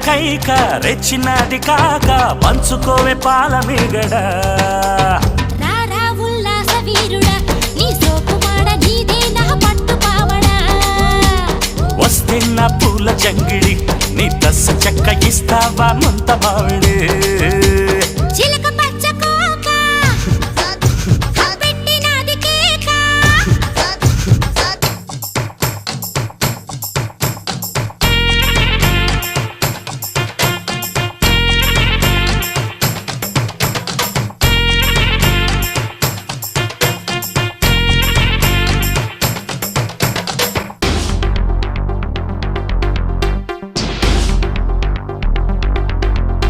కైక రెచ్చినది కాక పంచుకోవే పాల మీగడ రారా ఉల్లాస వీరుడా నీ సోకుమాడ నీదే నా పట్టు పావడా వస్తే నా పూల జంగిడి నీ దశ చెక్క ఇస్తావా ముంత మావిడే